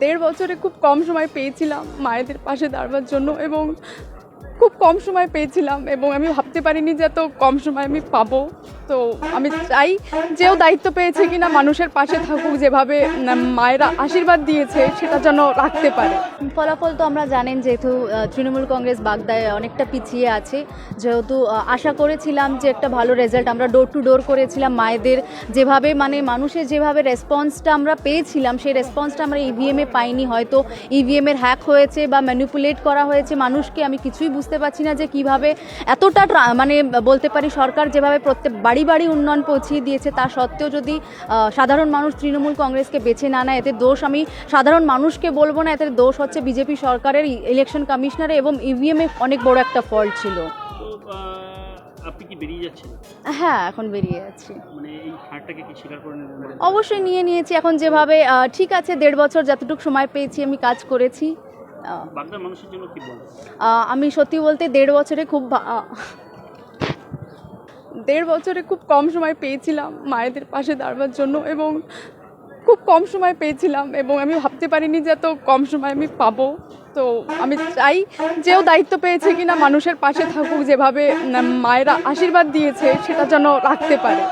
দেড় বছরে খুব কম সময় পেয়েছিলাম মায়েদের পাশে দাঁড়াবার জন্য, এবং খুব কম সময় পেয়েছিলাম এবং আমি ভাবতে পারিনি যে এত কম সময় আমি পাবো। তো আমি চাই যেও দায়িত্ব পেয়েছে কিনা মানুষের পাশে থাকুক, যেভাবে মায়েরা আশীর্বাদ দিয়েছে সেটা যেন রাখতে পারে। ফলাফল তো আমরা জানেন, যেহেতু তৃণমূল কংগ্রেস বাগদায় অনেকটা পিছিয়ে আছে, যেহেতু আশা করেছিলাম যে একটা ভালো রেজাল্ট, আমরা ডোর টু ডোর করেছিলাম মায়েদের, যেভাবে মানে মানুষের যেভাবে রেসপন্সটা আমরা পেয়েছিলাম সেই রেসপন্সটা আমরা ইভিএমে পাইনি। হয়তো ইভিএমের হ্যাক হয়েছে বা ম্যানিপুলেট করা হয়েছে মানুষকে, আমি কিছুই বুঝতে পারছি না যে কিভাবে এতটা মানে বলতে পারি সরকার যেভাবে প্রত্যেক বাড়ি বাড়ি উন্নয়ন পৌঁছিয়ে দিয়েছে, তা সত্ত্বেও যদি সাধারণ মানুষ তৃণমূল কংগ্রেসকে বেছে না নেয়, এতে দোষ আমি সাধারণ মানুষকে বলবো না, এতে দোষ হচ্ছে বিজেপি সরকারের, ইলেকশন কমিশনারের, এবং ইভিএমে অনেক বড় একটা ফল্ট ছিল। আপনি কি বেরিয়ে যাচ্ছেন? হ্যাঁ, এখন বেরিয়ে যাচ্ছি। মানে এই হারটাকে কি স্বীকার করে নেবেন? অবশ্যই নিয়ে নিয়েছি। এখন যেভাবে ঠিক আছে, দেড় বছর যতটুকু সময় পেয়েছি আমি কাজ করেছি। বাগদার মানুষের জন্য কি বলবেন? আমি সত্যি বলতে দেড় বছরে খুব কম সময় পেয়েছিলাম মায়েদের পাশে দাঁড়াবার জন্য, এবং খুব কম সময় পেয়েছিলাম এবং আমি ভাবতে পারিনি যে এত কম সময় আমি পাবো। তো আমি চাই যেও দায়িত্ব পেয়েছে কিনা মানুষের পাশে থাকুক, যেভাবে মায়েরা আশীর্বাদ দিয়েছে সেটা যেন রাখতে পারে।